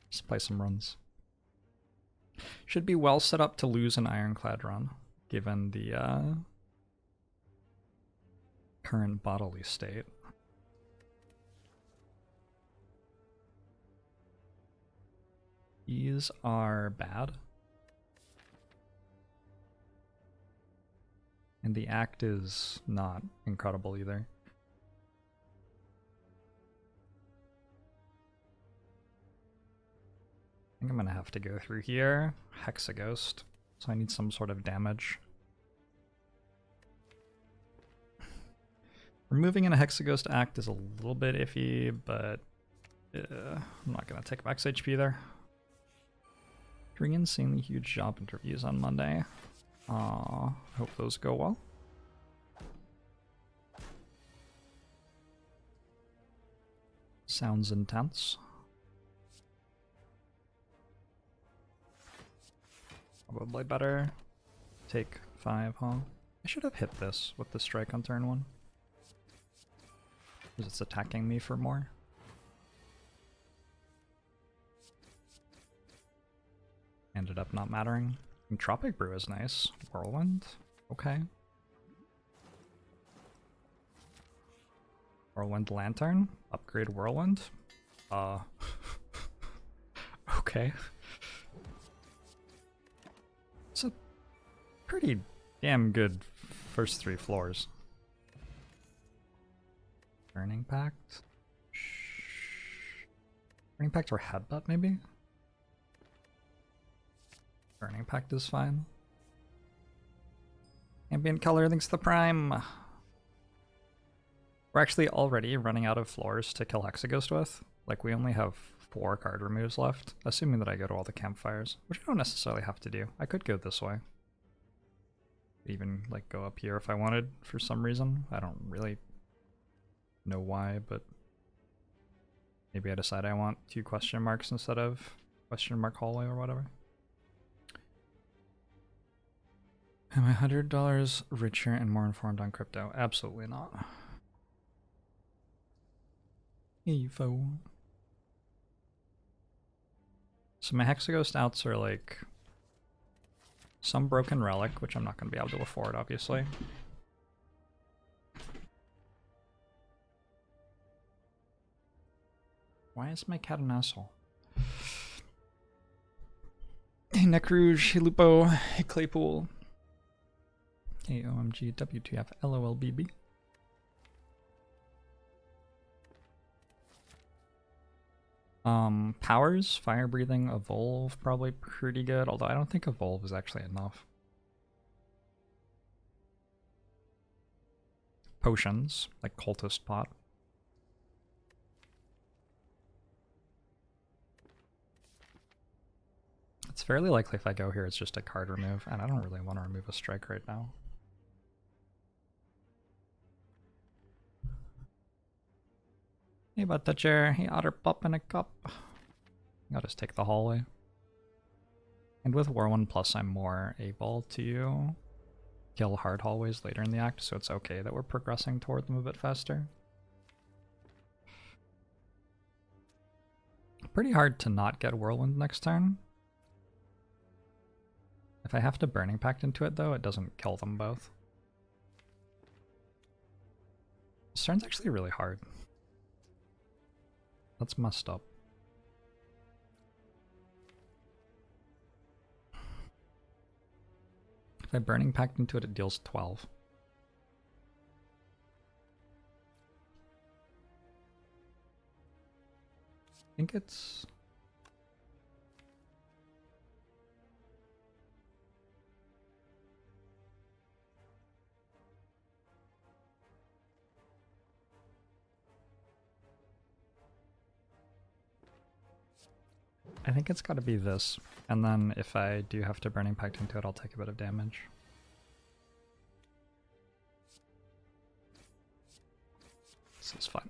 Just play some runs. Should be well set up to lose an Ironclad Run, given the current bodily state. These are bad. And the act is not incredible either. I think I'm gonna have to go through here. Hexaghost. So I need some sort of damage. Removing in a Hexaghost act is a little bit iffy, but I'm not gonna take max HP there. 3 insanely huge job interviews on Monday. Hope those go well. Sounds intense. Probably better take 5, huh? I should have hit this with the strike on turn 1. Because it's attacking me for more. Ended up not mattering. And Tropic Brew is nice. Whirlwind? Okay. Whirlwind Lantern? Upgrade Whirlwind? Okay. It's a pretty damn good first 3 floors. Burning Pact? Burning Pact or Headbutt, maybe? Burning Pact is fine. Ambient Color thinks the Prime. We're actually already running out of floors to kill Hexaghost with. Like, we only have 4 card removes left, assuming that I go to all the campfires, which I don't necessarily have to do. I could go this way. Even, like, go up here if I wanted for some reason. I don't really know why, but maybe I decide I want 2 question marks instead of question mark hallway or whatever. Am I $100 richer and more informed on crypto? Absolutely not. Evo. So my Hexaghost outs are like some broken relic, which I'm not going to be able to afford, obviously. Why is my cat an asshole? Hey Necrouge, hey Lupo, hey Claypool. Hey OMG, WTF, LOLBB. Powers, Fire Breathing, Evolve, probably pretty good, although I don't think Evolve is actually enough. Potions, like Cultist Pot. It's fairly likely if I go here it's just a card remove, and I don't really want to remove a strike right now. Hey Butt Toucher, hey Otter Pup in a cup. I'll just take the hallway. And with Whirlwind Plus I'm more able to kill hard hallways later in the act, so it's okay that we're progressing toward them a bit faster. Pretty hard to not get Whirlwind next turn. If I have to Burning Pact into it though, it doesn't kill them both. This turn's actually really hard. That's messed up. If I Burning Pact into it, it deals 12. I think it's... I think it's got to be this, and then if I do have to Burning Pact into it, I'll take a bit of damage. This is fun.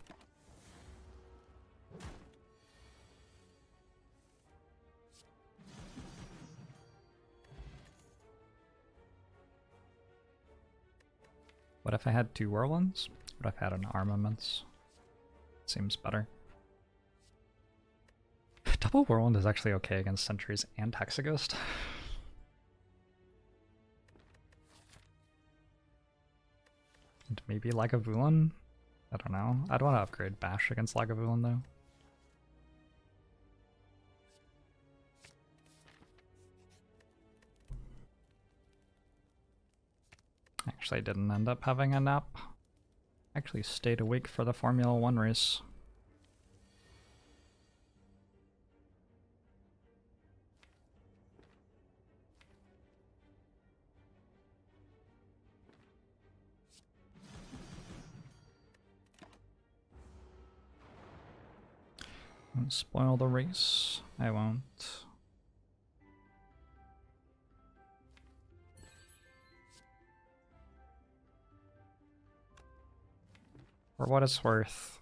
What if I had 2 Whirlwinds? What if I had an Armaments? Seems better. Double Whirlwind is actually okay against Sentries and Hexaghost. And maybe Lagavulin? I don't know. I'd want to upgrade Bash against Lagavulin though. Actually, I didn't end up having a nap. I actually stayed awake for the Formula 1 race. Won't spoil the race. I won't. For what it's worth,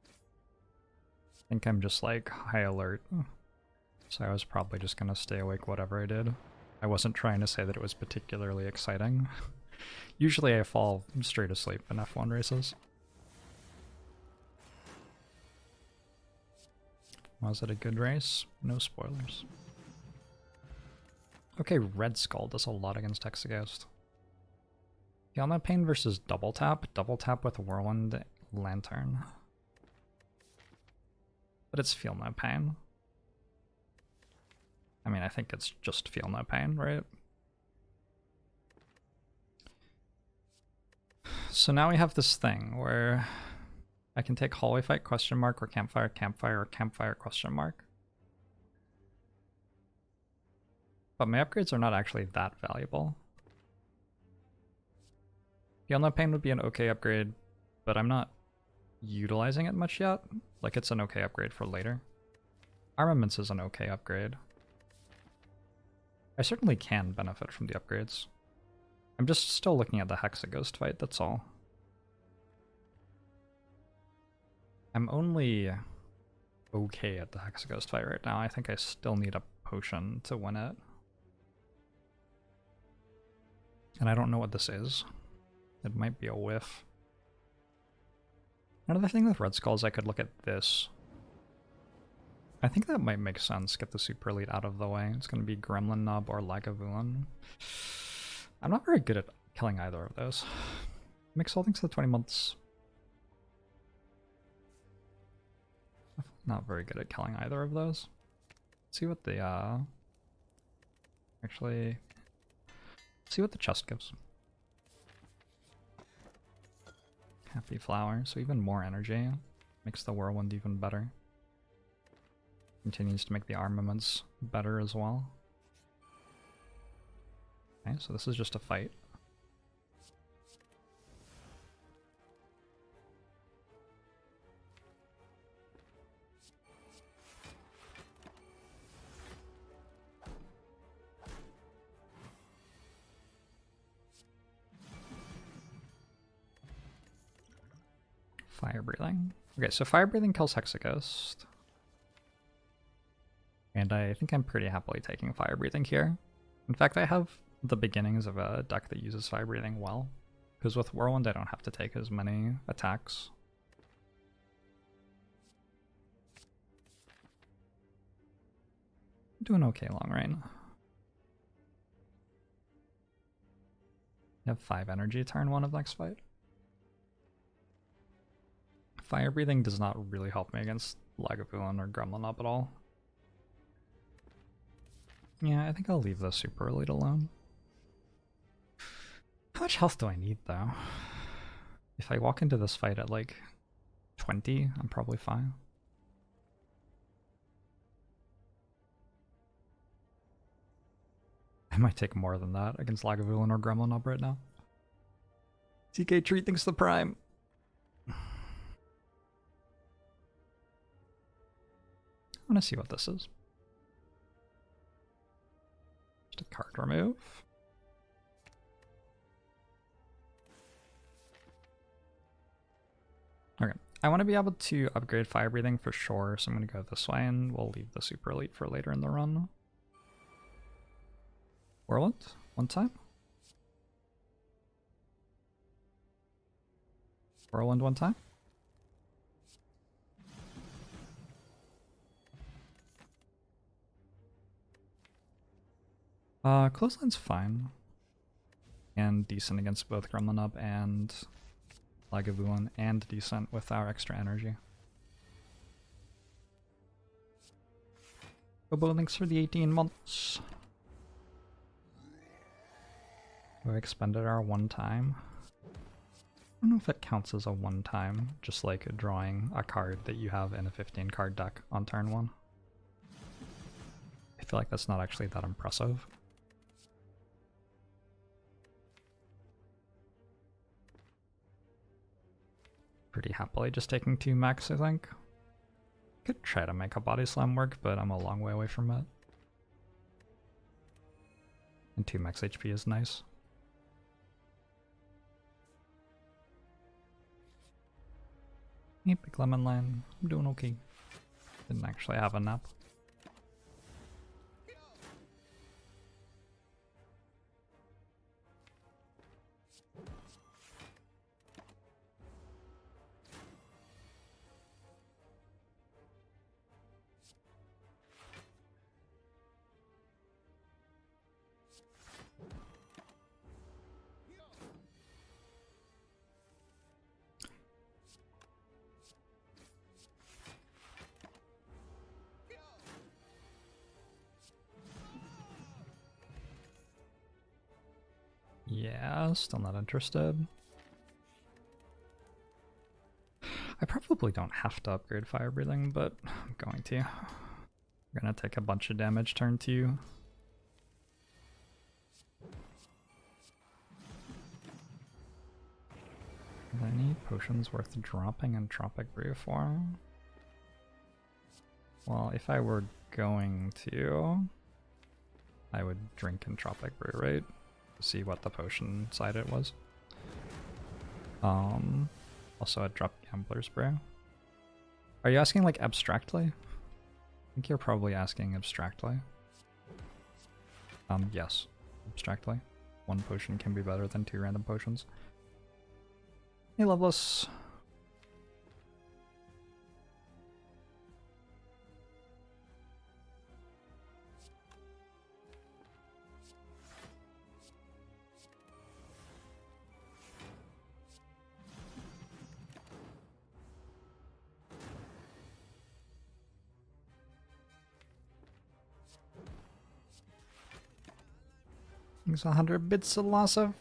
I think I'm just like high alert. So I was probably just gonna stay awake whatever I did. I wasn't trying to say that it was particularly exciting. Usually I fall straight asleep in F1 races. Was it a good race? No spoilers. Okay, Red Skull does a lot against Hexaghost. Feel No Pain versus Double Tap with Whirlwind Lantern. But it's Feel No Pain. I mean, I think it's just Feel No Pain, right? So now we have this thing where I can take Hallway Fight question mark or Campfire, Campfire, or Campfire question mark. But my upgrades are not actually that valuable. Feel No Pain would be an okay upgrade, but I'm not utilizing it much yet. Like, it's an okay upgrade for later. Armaments is an okay upgrade. I certainly can benefit from the upgrades. I'm just still looking at the Hexaghost fight, that's all. I'm only okay at the Hexaghost fight right now. I think I still need a potion to win it. And I don't know what this is. It might be a whiff. Another thing with Red Skull is I could look at this. I think that might make sense. Get the Super Elite out of the way. It's going to be Gremlin Nub or Lagavulin. I'm not very good at killing either of those. Mix holdings to the 20 months. Not very good at killing either of those. Let's see what the actually see what the chest gives. Happy Flower, so even more energy. Makes the Whirlwind even better. Continues to make the armaments better as well. Okay, so this is just a fight. Fire Breathing. Okay, so Fire Breathing kills Hexaghost. And I think I'm pretty happily taking Fire Breathing here. In fact, I have the beginnings of a deck that uses Fire Breathing well. Because with Whirlwind I don't have to take as many attacks. I'm doing okay long range. I have 5 energy turn 1 of next fight. Fire Breathing does not really help me against Lagavulin or Gremlin up at all. Yeah, I think I'll leave the Super Elite alone. How much health do I need, though? If I walk into this fight at, like, 20, I'm probably fine. I might take more than that against Lagavulin or Gremlin up right now. TK Treat thinks the Prime. I want to see what this is. Just a card remove. Okay, I want to be able to upgrade Fire Breathing for sure, so I'm going to go this way and we'll leave the Super Elite for later in the run. Whirlwind, one time. Whirlwind one time. Clothesline's fine. And decent against both Gremlin Up and Lagavulin, and decent with our extra energy. Bobo, thanks for the 18 months. We expended our one time. I don't know if it counts as a one time, just like drawing a card that you have in a 15 card deck on turn 1. I feel like that's not actually that impressive. Pretty happily just taking 2 max, I think. Could try to make a body slam work, but I'm a long way away from it. And 2 max HP is nice. Hey, big lemon line. I'm doing okay. Didn't actually have a nap. Yeah, still not interested. I probably don't have to upgrade fire breathing, but I'm going to. I'm gonna take a bunch of damage turn 2. Are there any potions worth dropping in Tropic Brew for? Well, if I were going to, I would drink in Tropic Brew, right? See what the potion side it was. Also I'd drop Gambler's Brew. Are you asking like abstractly? I think you're probably asking abstractly. Yes, abstractly. 1 potion can be better than 2 random potions. Hey, Loveless. Thanks 100 bits of loss of.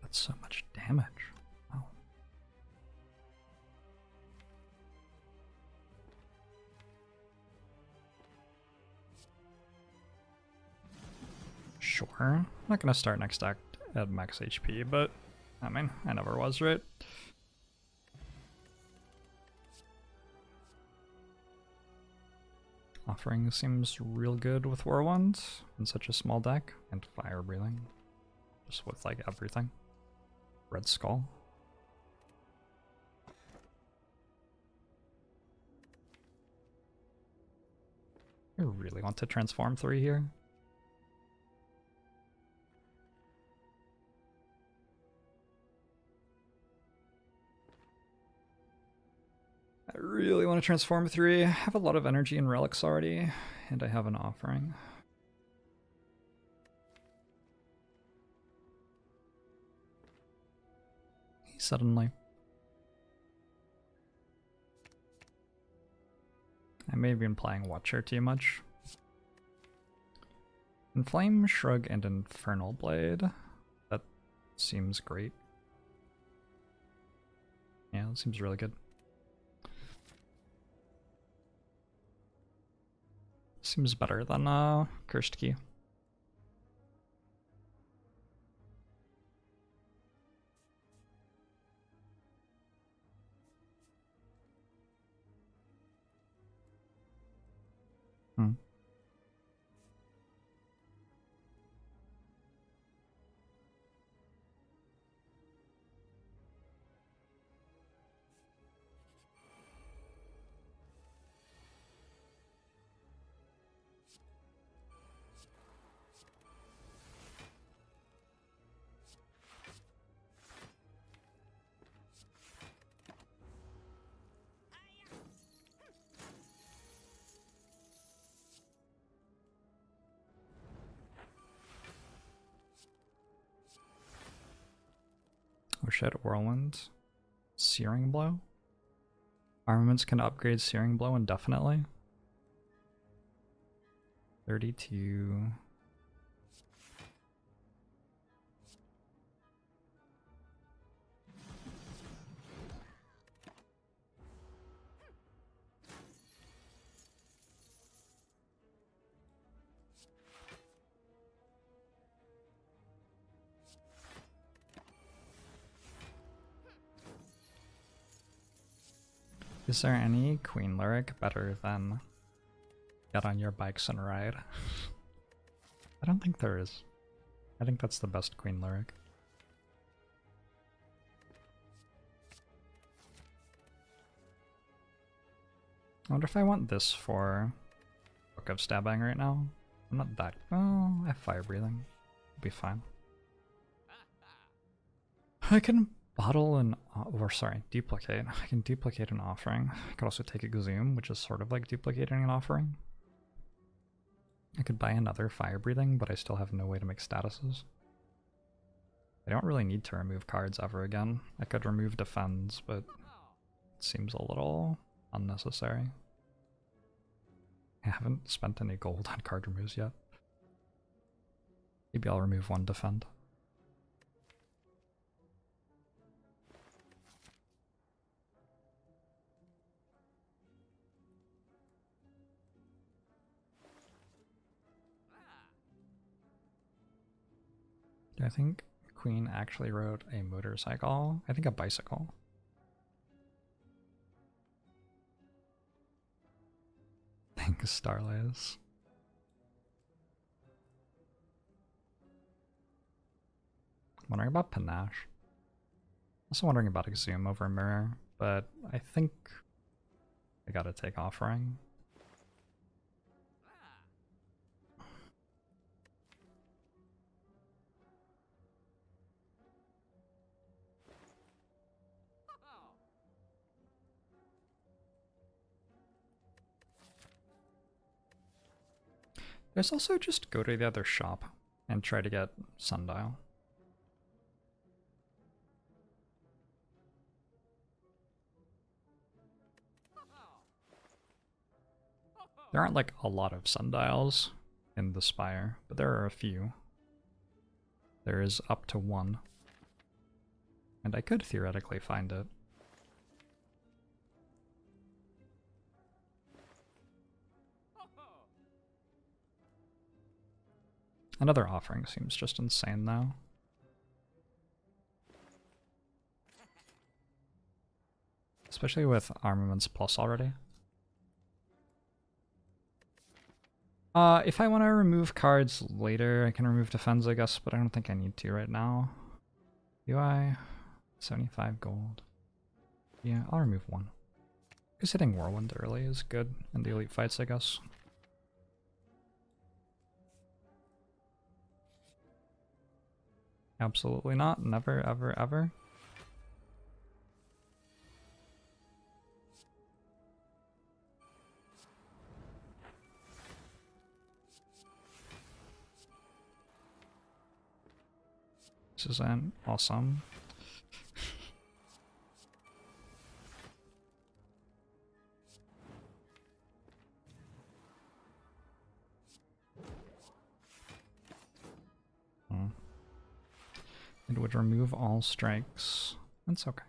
That's so much damage. Wow. Sure. I'm not gonna start next act at max HP, but I mean, I never was, right? Offering seems real good with Whirlwind in such a small deck, and Fire Breathing. Just with like everything. Red Skull. I really want to transform 3 here. I really want to transform 3. I have a lot of energy and relics already, and I have an offering. Suddenly. I may have been playing Watcher too much. Inflame, Shrug, and Infernal Blade. That seems great. Yeah, that seems really good. Seems better than Cursed Key. Hmm. Oh shit, Whirlwind. Searing Blow? Armaments can upgrade Searing Blow indefinitely. 32. Is there any Queen Lyric better than Get on Your Bikes and Ride? I don't think there is. I think that's the best Queen Lyric. I wonder if I want this for Book of Stabbing right now. I'm not that. Oh, I have Fire Breathing. It'll be fine. I can bottle an. Or sorry, duplicate. I can duplicate an offering. I could also take Exhume, which is sort of like duplicating an offering. I could buy another Fire Breathing, but I still have no way to make statuses. I don't really need to remove cards ever again. I could remove Defends, but it seems a little unnecessary. I haven't spent any gold on card removes yet. Maybe I'll remove one Defend. Do I think Queen actually rode a motorcycle? I think a bicycle. Thanks, Starlays. Wondering about Panache. Also wondering about Exhume over Mirror, but I think I gotta take Offering. There's also just go to the other shop and try to get Sundial. There aren't like a lot of Sundials in the Spire, but there are a few. There is up to one. And I could theoretically find it. Another offering seems just insane though. Especially with Armaments Plus already. If I want to remove cards later, I can remove Defense, I guess, but I don't think I need to right now. Do I? 75 gold. Yeah, I'll remove one. Because hitting Whirlwind early is good in the elite fights, I guess. Absolutely not. Never, ever, ever. This is an awesome. It would remove all strikes. That's okay.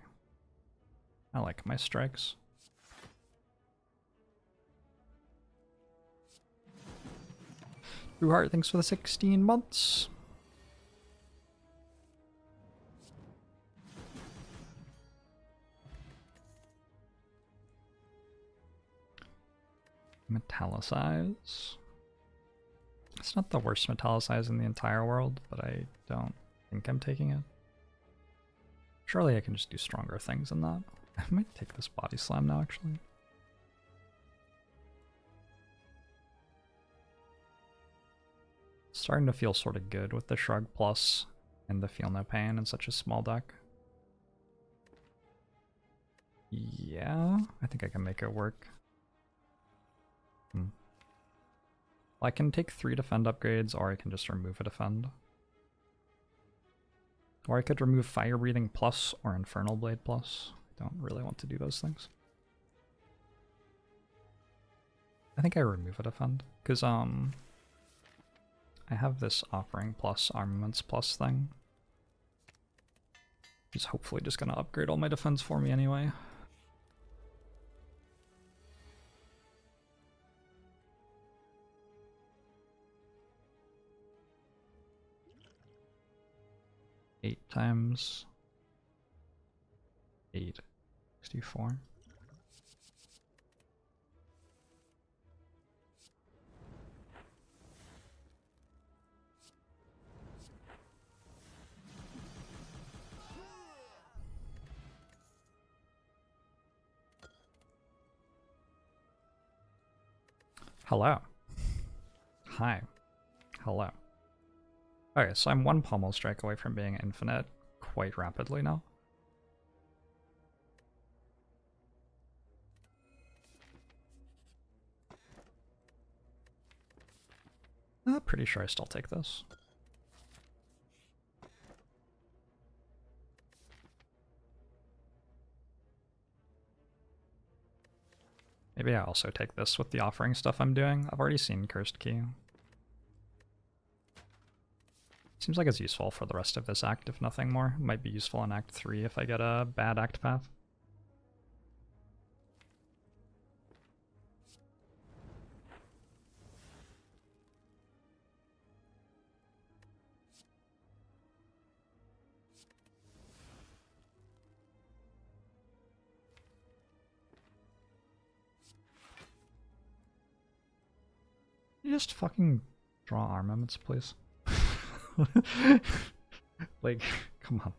I like my strikes. True Heart, thanks for the 16 months. Metallicize. It's not the worst metallicize in the entire world, but I don't think I'm taking it. Surely I can just do stronger things than that. I might take this body slam now, actually. Starting to feel sort of good with the Shrug Plus and the Feel No Pain in such a small deck. Yeah, I think I can make it work. Well, I can take 3 defend upgrades, or I can just remove a defend. Or I could remove Fire Breathing Plus or Infernal Blade Plus. I don't really want to do those things. I think I remove a defend, because I have this Offering Plus, Armaments Plus thing. Which is hopefully just going to upgrade all my defense for me anyway. Eight times 8, 64. Hello. Hi. Hello. Okay, so I'm 1 Pommel Strike away from being infinite quite rapidly now. I'm pretty sure I still take this. Maybe I also take this with the offering stuff I'm doing. I've already seen Cursed Key. Seems like it's useful for the rest of this act, if nothing more. It might be useful in Act 3 if I get a bad act path. You just fucking draw armaments, please. Like, come on.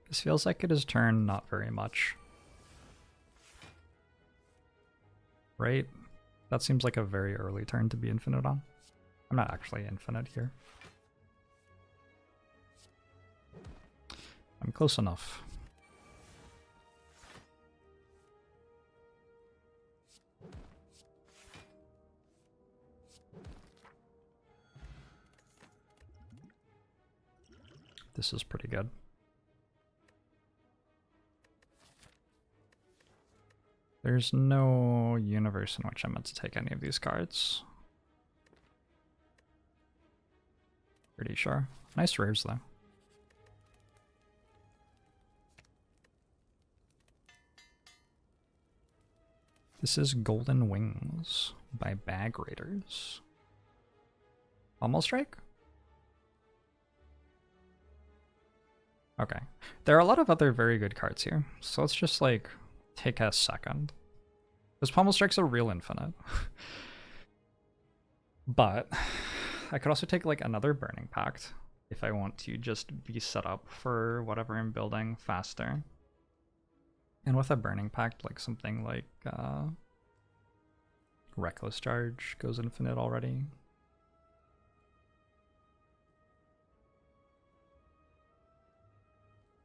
This feels like it is turned not very much. Right? That seems like a very early turn to be infinite on. I'm not actually infinite here. I'm close enough. This is pretty good. There's no universe in which I'm meant to take any of these cards. Pretty sure. Nice rares though. This is Golden Wings by Bag Raiders. Almost Strike? Okay. There are a lot of other very good cards here, so let's just like take a second. This Pommel Strike's a real infinite. But I could also take like another Burning Pact if I want to just be set up for whatever I'm building faster. And with a Burning Pact, like something like Reckless Charge goes infinite already.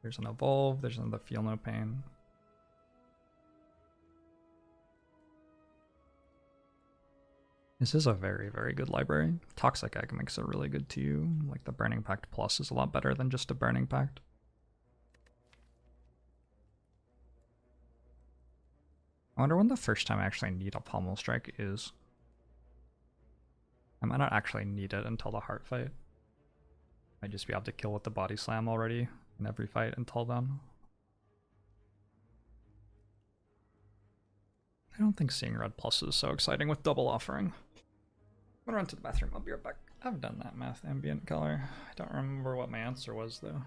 There's an Evolve, there's another Feel No Pain. This is a very, very good library. Toxic Egg makes it really good too. Like the Burning Pact Plus is a lot better than just a Burning Pact. I wonder when the first time I actually need a Pommel Strike is. I might not actually need it until the heart fight. Might just be able to kill with the Body Slam already in every fight until then. I don't think seeing Red Plus is so exciting with double offering. I'm gonna run to the bathroom, I'll be right back. I've done that math ambient color. I don't remember what my answer was though.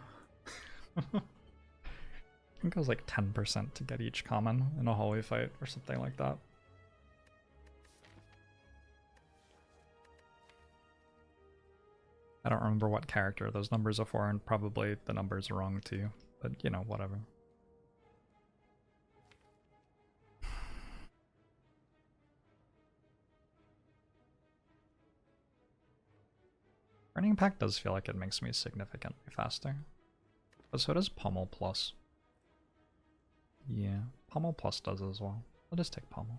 I think it was like 10% to get each common in a holy fight or something like that. I don't remember what character those numbers are for, and probably the numbers are wrong too, but you know, whatever. Burning Pact does feel like it makes me significantly faster. But so does Pommel Plus. Yeah, Pommel Plus does as well. I'll just take Pommel.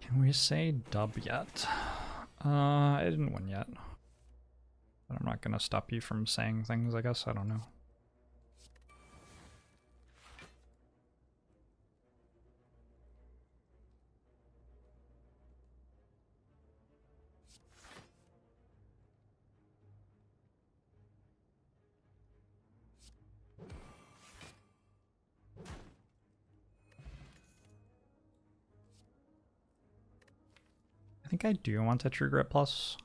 Can we say dub yet? I didn't win yet. But I'm not gonna stop you from saying things, I guess. I don't know. I think I do want a True Grit Plus.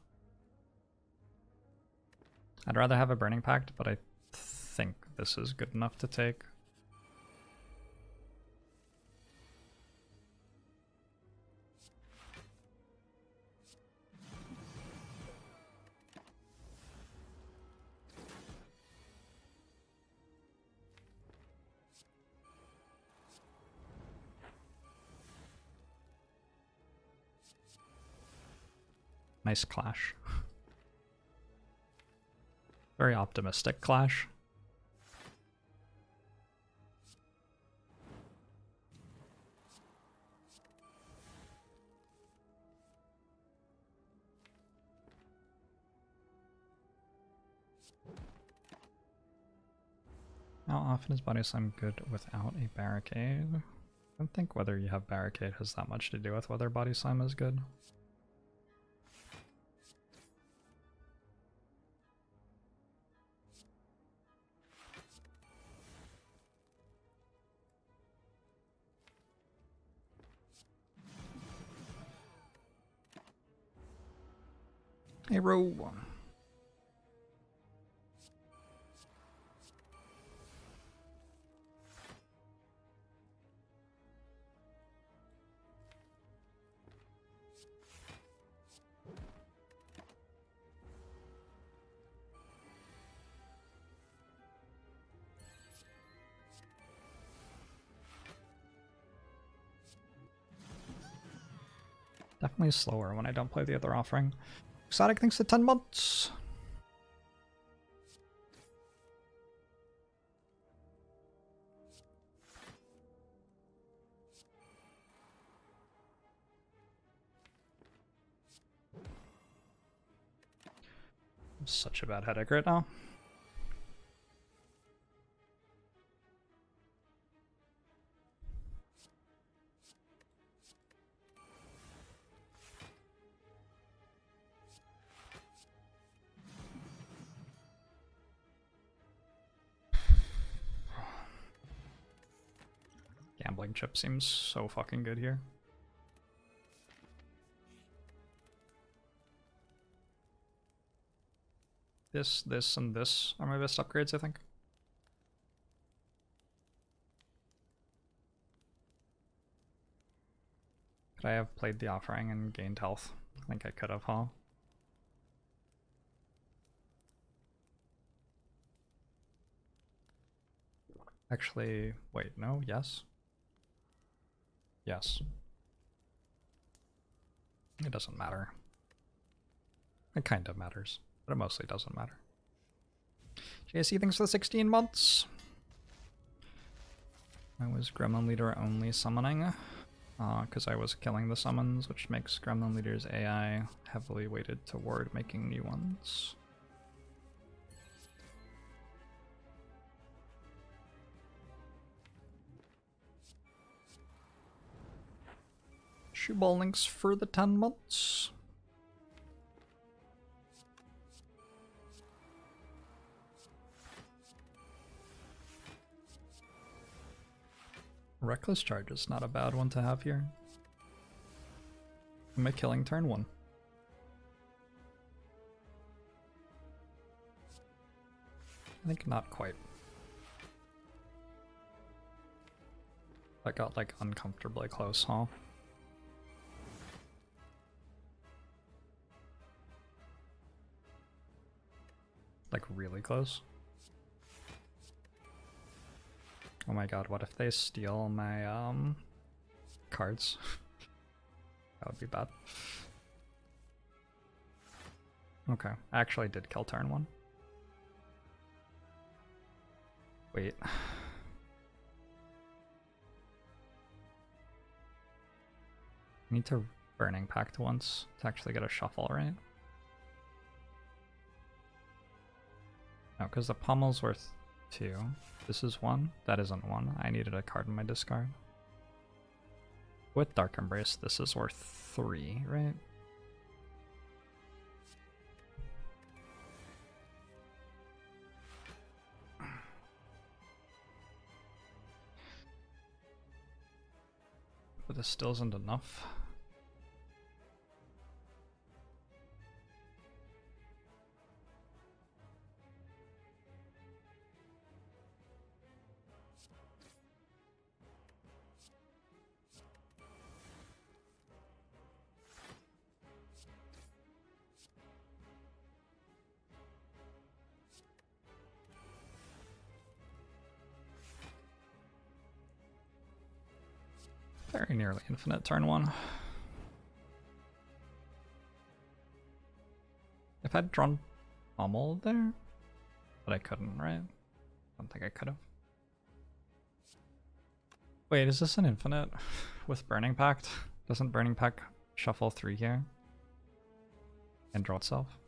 I'd rather have a Burning Pact, but I think this is good enough to take. Nice clash. Very optimistic clash. How often is Body Slam good without a barricade? I don't think whether you have barricade has that much to do with whether Body Slam is good. Hey, row. Definitely slower when I don't play the other offering. Exotic thanks to 10 months. Such a bad headache right now. Gambling chip seems so fucking good here. This, and this are my best upgrades, I think. Could I have played the offering and gained health? I think I could have, huh? Actually, wait, no, yes? Yes. It doesn't matter. It kind of matters, but it mostly doesn't matter. JSC, thanks for the 16 months. I was Gremlin Leader only summoning, because I was killing the summons, which makes Gremlin Leader's AI heavily weighted toward making new ones. Shoeball links for the 10 months. Reckless Charge is not a bad one to have here. Am I killing turn 1? I think not quite. That got like uncomfortably close, huh? Like really close. Oh my god, what if they steal my cards? That would be bad. Okay, I actually did kill turn 1. Wait. I need to Burning Pact once to actually get a shuffle, right? No, because the pommel's worth 2. This is 1. That isn't 1. I needed a card in my discard. With Dark Embrace, this is worth 3, right? But this still isn't enough. Very nearly infinite turn 1. If I'd drawn Pommel there, but I couldn't, right? I don't think I could have. Wait, is this an infinite with Burning Pact? Doesn't Burning Pact shuffle 3 here and draw itself?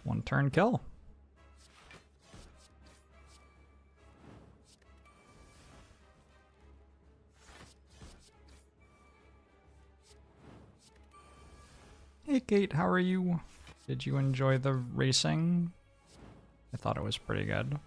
One turn kill. Hey Kate, how are you? Did you enjoy the racing? I thought it was pretty good.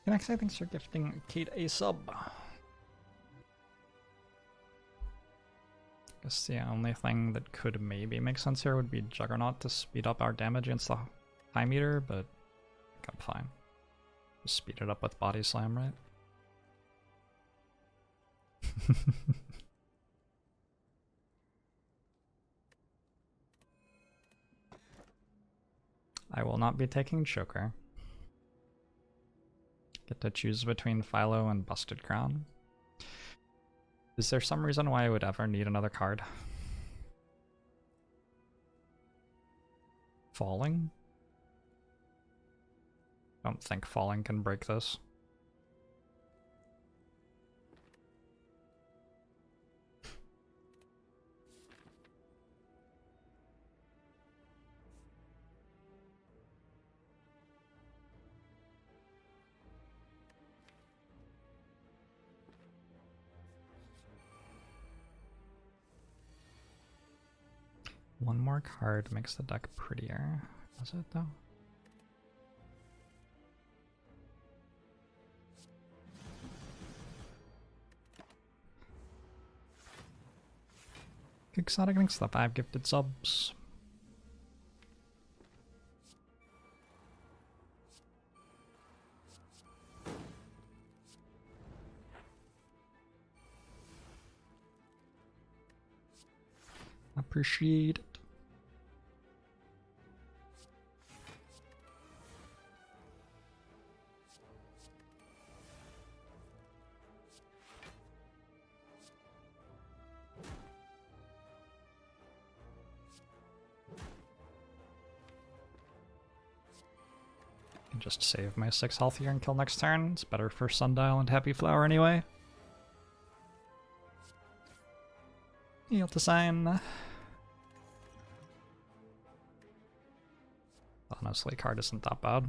Next, thanks for gifting Kate a sub. Guess the only thing that could maybe make sense here would be Juggernaut to speed up our damage against the high meter, but I think I'm fine. Just speed it up with Body Slam, right? I will not be taking Choker. Get to choose between Philo and Busted Crown. Is there some reason why I would ever need another card? Falling? Don't think Falling can break this. One more card makes the deck prettier. Does it though? Exotic thanks for the 5 gifted subs. Appreciate it. Just save my 6 health here until next turn. It's better for Sundial and Happy Flower anyway. Heal to sign. Honestly, card isn't that bad.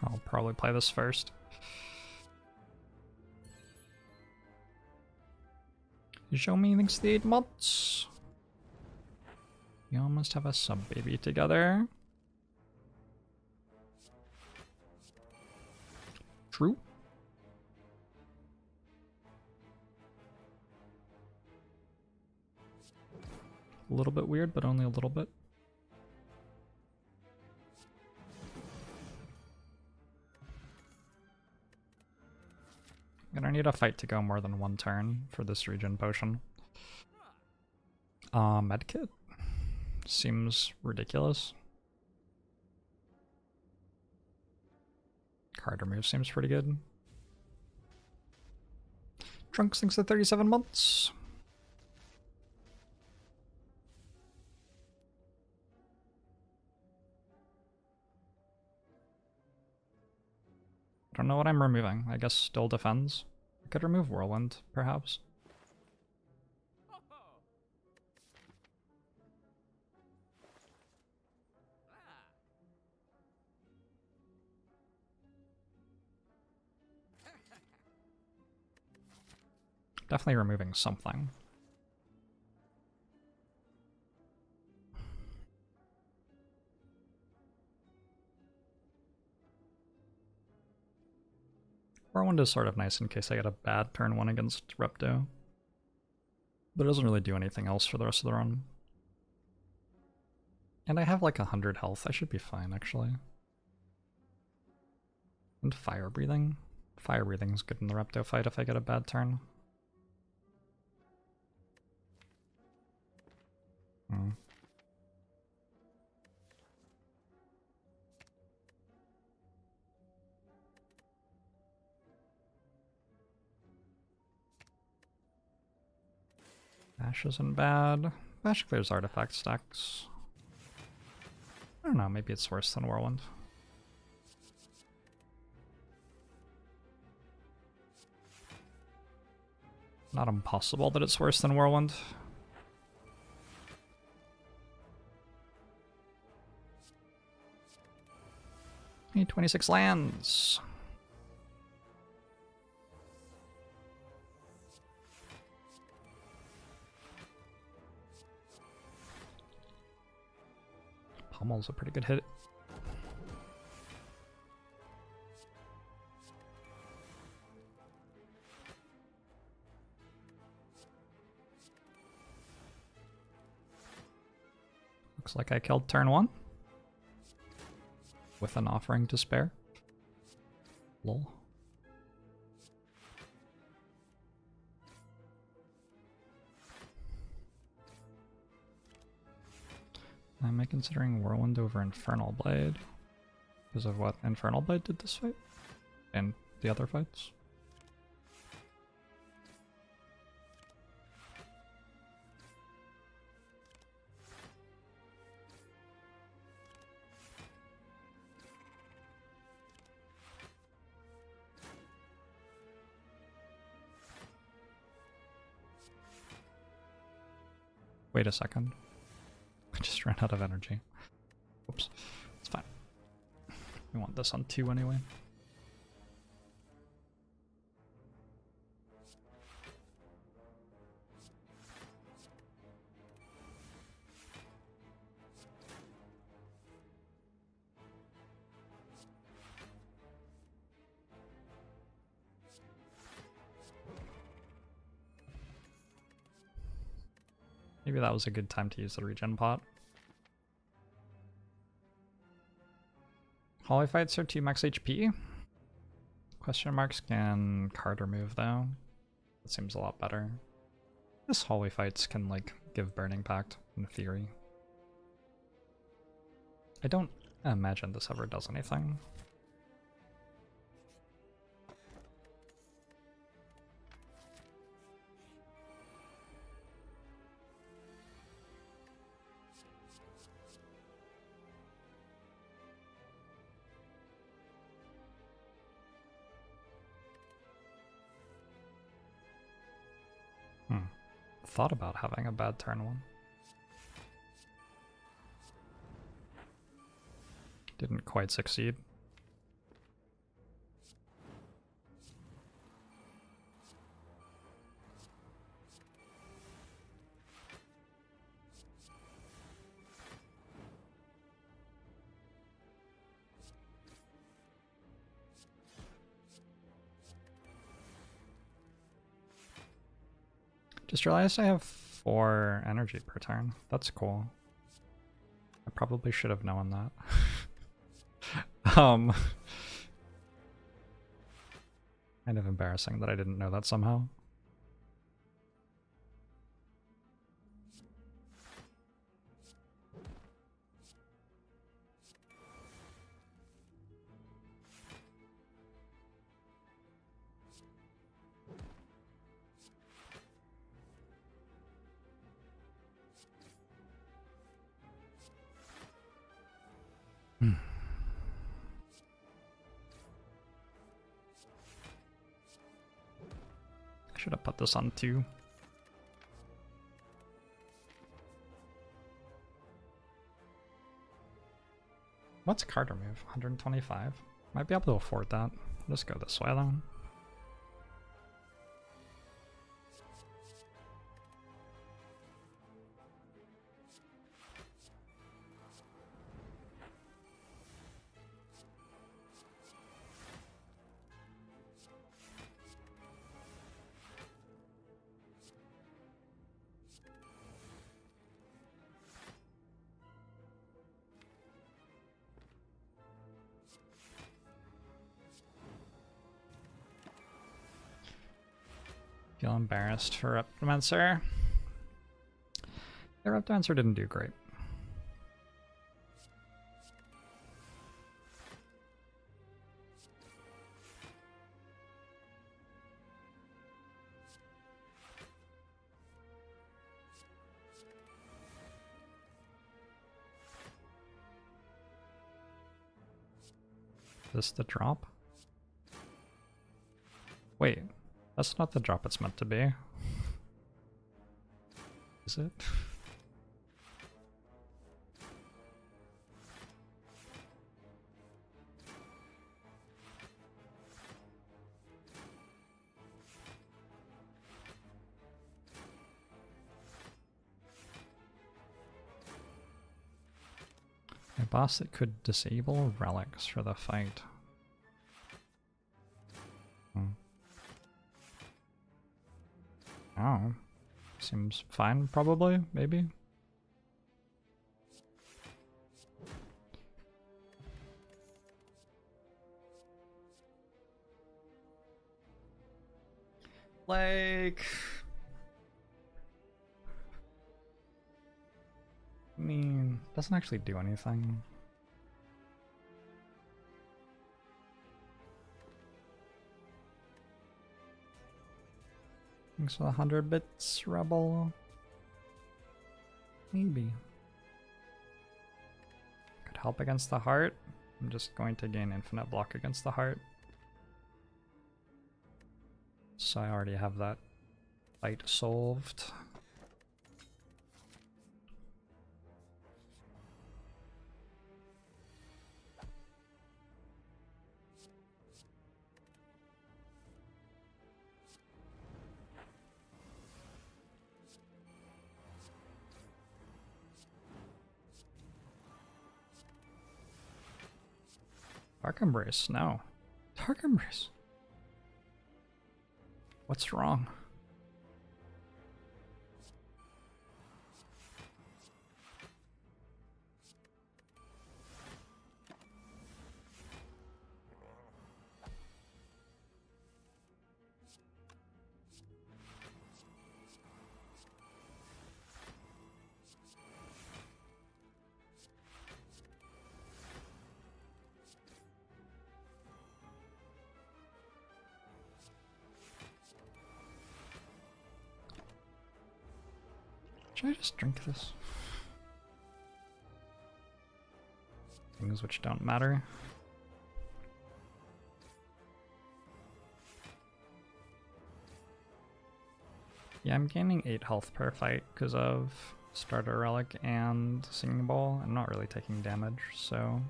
I'll probably play this first. Show me thanks the 8 months. We almost have a sub baby together. True. A little bit weird, but only a little bit. I'm gonna need a fight to go more than 1 turn for this regen potion. Medkit seems ridiculous. Card remove seems pretty good. Trunks thinks the 37 months. Don't know what I'm removing. I guess still defends. I could remove Whirlwind, perhaps. Definitely removing something. Whirlwind is sort of nice in case I get a bad turn 1 against Repto. But it doesn't really do anything else for the rest of the run. And I have like 100 health. I should be fine, actually. And Fire Breathing. Fire Breathing is good in the Repto fight if I get a bad turn. Ash isn't bad. Actually, there's artifact stacks. I don't know, maybe it's worse than Whirlwind. Not impossible that it's worse than Whirlwind. Need 26 lands. Pommel's a pretty good hit. Looks like I killed turn 1. With an offering to spare. Lol. Am I considering Whirlwind over Infernal Blade? Because of what Infernal Blade did this fight? And the other fights? Wait a second. I just ran out of energy. Oops. It's fine. We want this on 2 anyway. Maybe that was a good time to use the regen pot. Holy fights are 2 max HP. Question marks can card remove though. That seems a lot better. This Holy fights can like give Burning Pact in theory. I don't imagine this ever does anything. Thought about having a bad turn 1. Didn't quite succeed. Just realized I have 4 energy per turn. That's cool. I probably should have known that. Kind of embarrassing that I didn't know that somehow. Should have put this on 2. What's card remove? 125? Might be able to afford that. I'll just go this way then. Feel embarrassed for Reptimancer. The Reptimancer didn't do great. This the drop? Wait, that's not the drop it's meant to be. Is it? My boss, it could disable relics for the fight. Oh, seems fine, probably, maybe. Like, I mean, doesn't actually do anything. Thanks for the 100 bits, Rebel. Maybe. Could help against the heart. I'm just going to gain infinite block against the heart. So I already have that fight solved. Dark Embrace, no. Dark Embrace. What's wrong? Should I just drink this? Things which don't matter. Yeah, I'm gaining 8 health per fight because of Starter Relic and Singing Bowl. I'm not really taking damage, so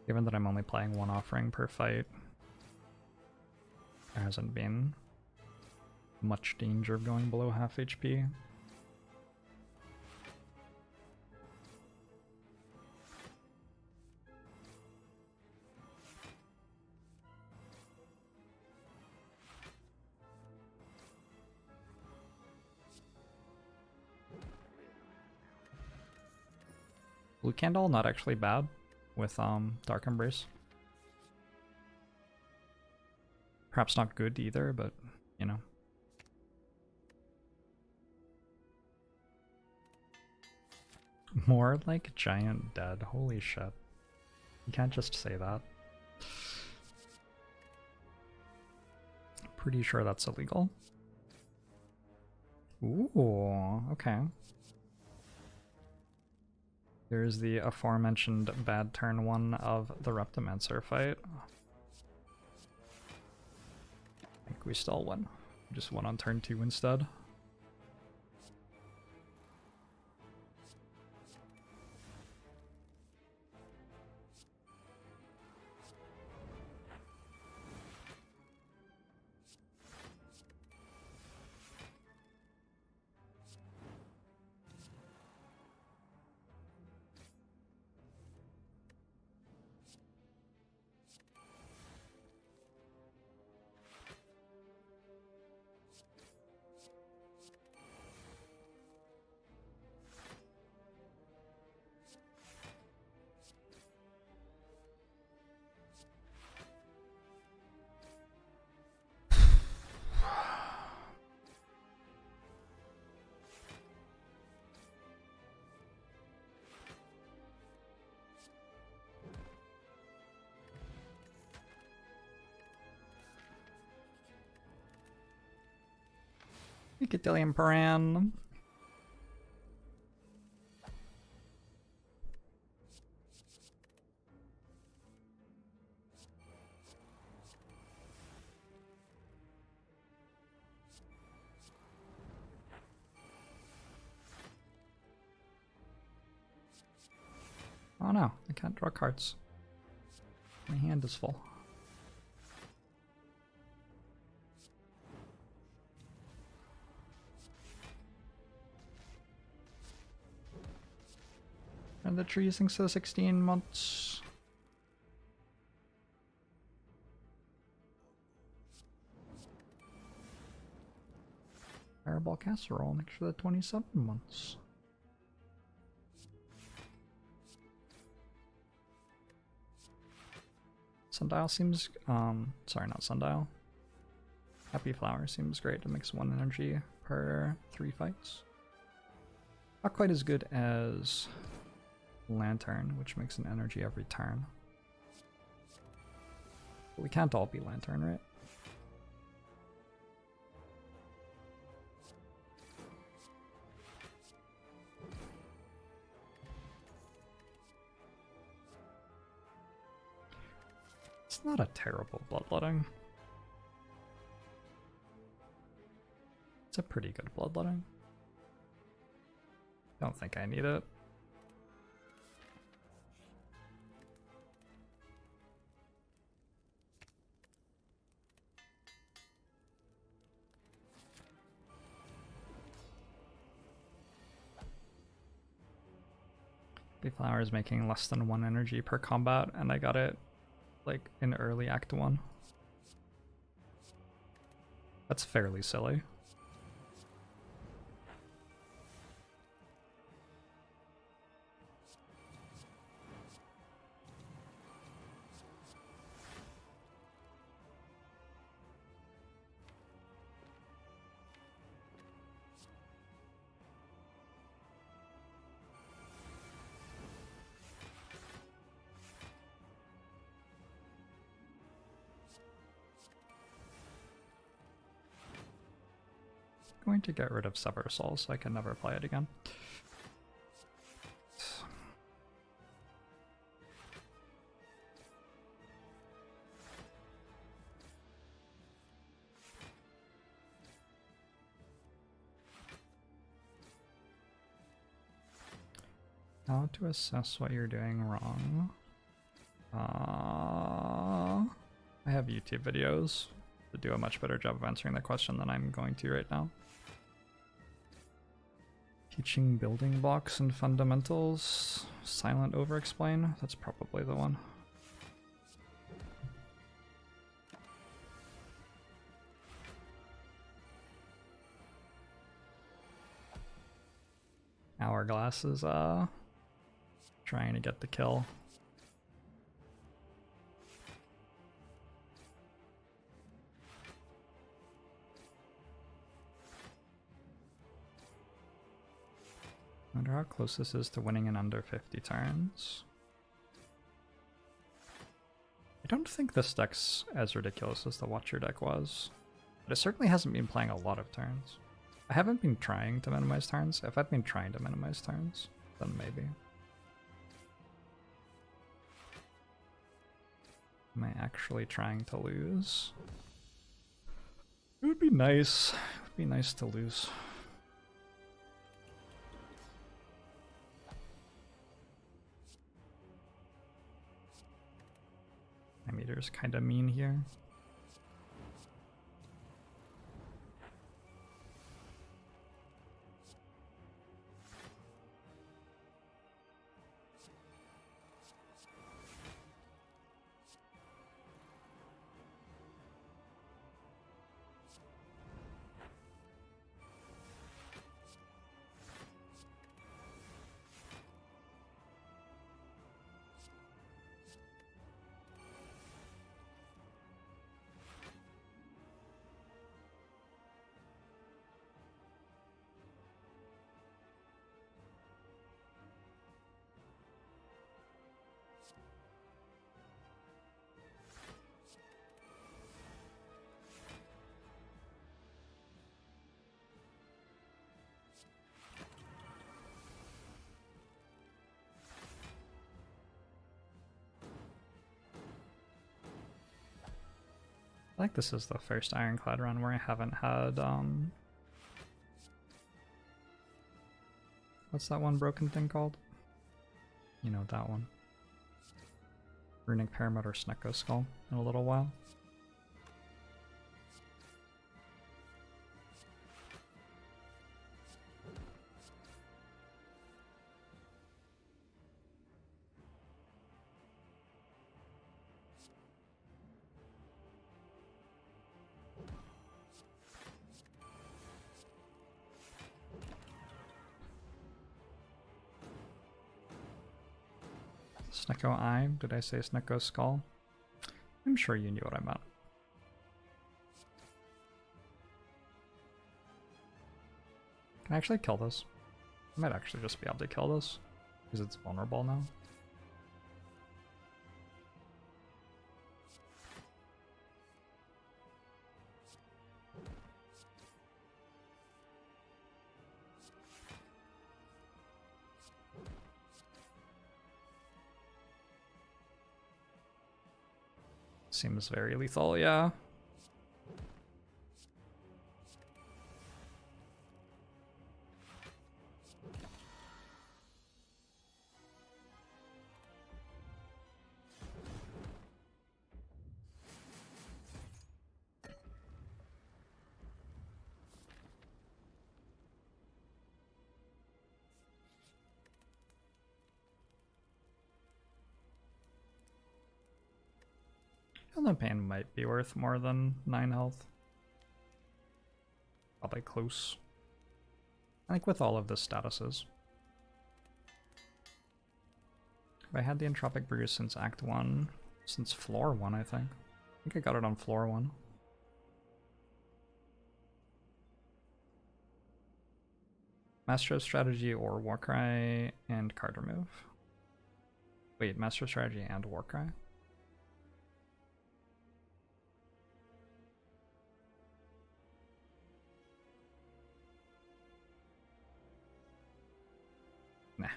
given that I'm only playing 1 offering per fight, there hasn't been much danger of going below half HP. Blue Candle, not actually bad with Dark Embrace. Perhaps not good either, but you know. More like Giant Dead, holy shit. You can't just say that. Pretty sure that's illegal. Ooh, okay. There's the aforementioned bad turn 1 of the Reptomancer fight. I think we still won. Just won on turn 2 instead. Icadillion Paran. Oh no, I can't draw cards. My hand is full. And the tree sinks to 16 months. Fireball casserole next to the 27 months. Sundial seems, sorry, not Sundial. Happy Flower seems great. It makes 1 energy per 3 fights. Not quite as good as Lantern, which makes an energy every turn. But we can't all be Lantern, right? It's not a terrible bloodletting. It's a pretty good bloodletting. Don't think I need it. The flower is making less than 1 energy per combat, and I got it like in early Act 1. That's fairly silly. Going to get rid of Sever Soul so I can never play it again. How to assess what you're doing wrong. I have YouTube videos that do a much better job of answering that question than I'm going to right now. Teaching building blocks and fundamentals. Silent over-explain. That's probably the one. Hourglass is trying to get the kill. I wonder how close this is to winning in under 50 turns. I don't think this deck's as ridiculous as the Watcher deck was, but it certainly hasn't been playing a lot of turns. I haven't been trying to minimize turns. If I'd been trying to minimize turns, then maybe. Am I actually trying to lose? It would be nice. It would be nice to lose. My meter's kind of mean here. I think this is the first Ironclad run where I haven't had, what's that one broken thing called? You know that one. Runic Pyramid or Snecko Skull in a little while. Snecko Eye? Did I say Snecko Skull? I'm sure you knew what I meant. Can I actually kill this? I might actually just be able to kill this, because it's vulnerable now. Seems very lethal, yeah. The pain might be worth more than 9 health. Probably close. I think with all of the statuses. Have I had the Entropic Brew since Act 1? Since floor 1, I think. I think I got it on floor 1. Master of Strategy or Warcry and card remove. Wait, Master of Strategy and Warcry? Nah.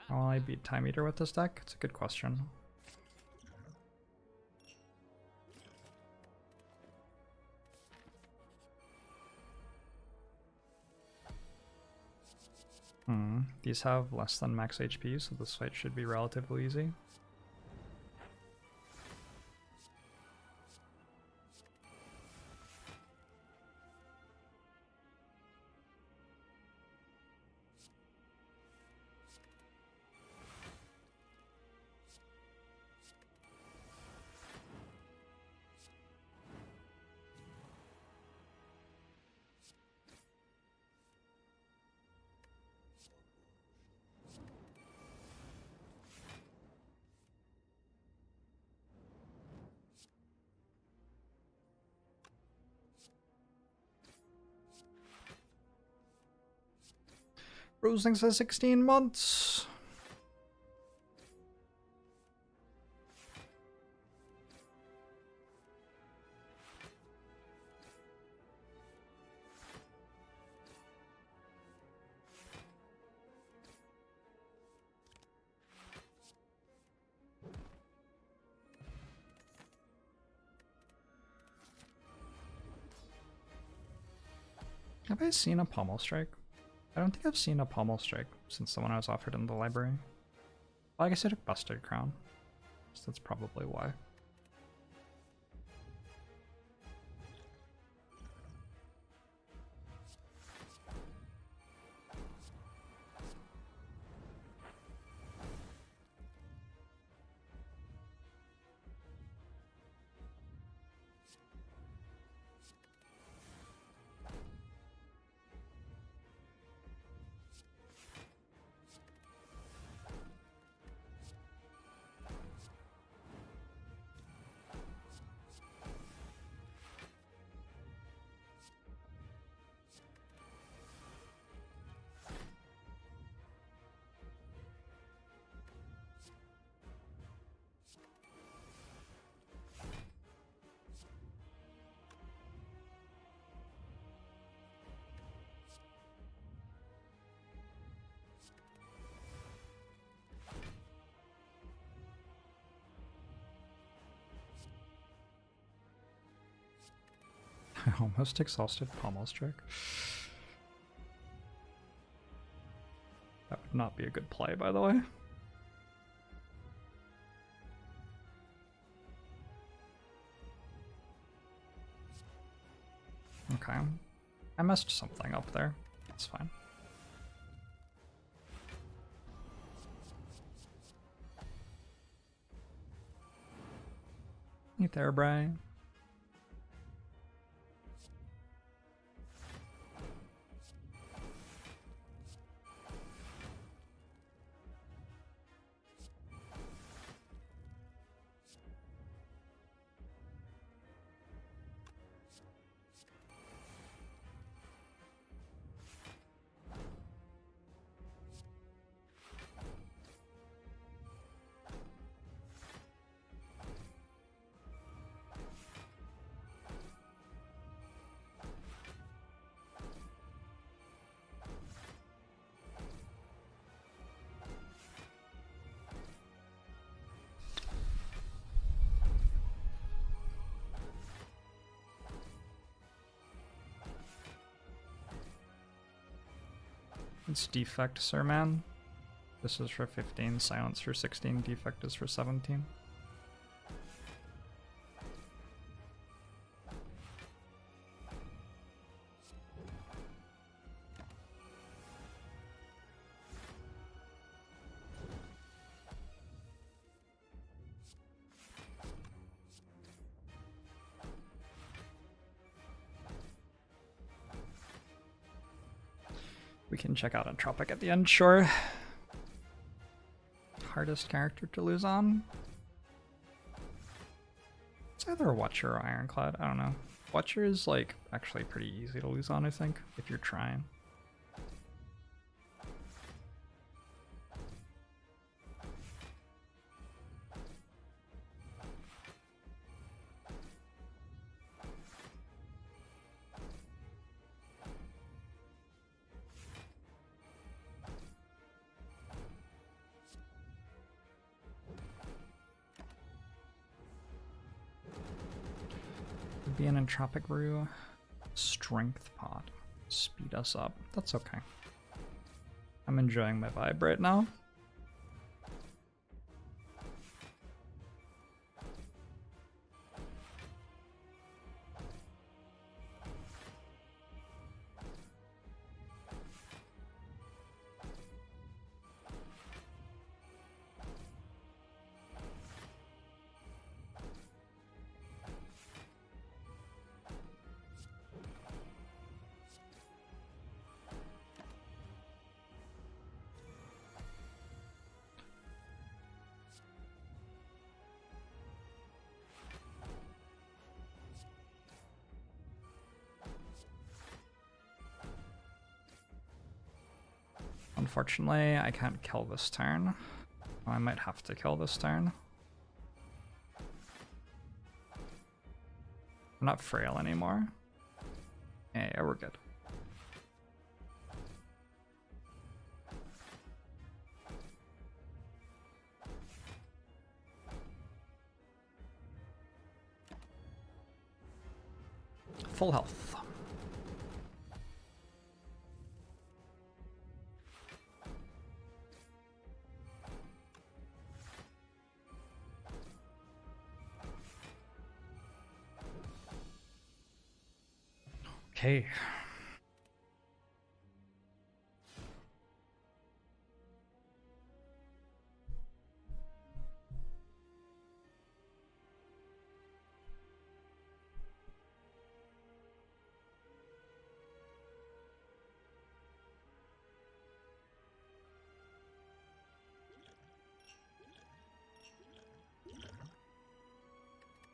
How will I beat Time Eater with this deck? It's a good question. These have less than max HP, so this fight should be relatively easy. Rosling says 16 months. Have I seen a Pommel Strike? I don't think I've seen a Pommel Strike since the one I was offered in the library. Well, I guess I took Busted Crown, so that's probably why. I almost exhausted Pommel Strike. not be a good play, by the way. Okay. I messed something up there. That's fine. Hey there, Brian. It's defect, sir man. This is for 15, silence for 16, defect is for 17. We can check out Entropic at the end, sure. Hardest character to lose on? It's either Watcher or Ironclad, I don't know. Watcher is like actually pretty easy to lose on, I think, if you're trying. Be an Entropic Brew, Strength Pot, speed us up. That's okay. I'm enjoying my vibe right now. Unfortunately, I can't kill this turn. I might have to kill this turn. I'm not frail anymore. Yeah, we're good. Full health. Okay.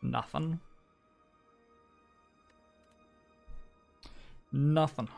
Nothing. Nothing.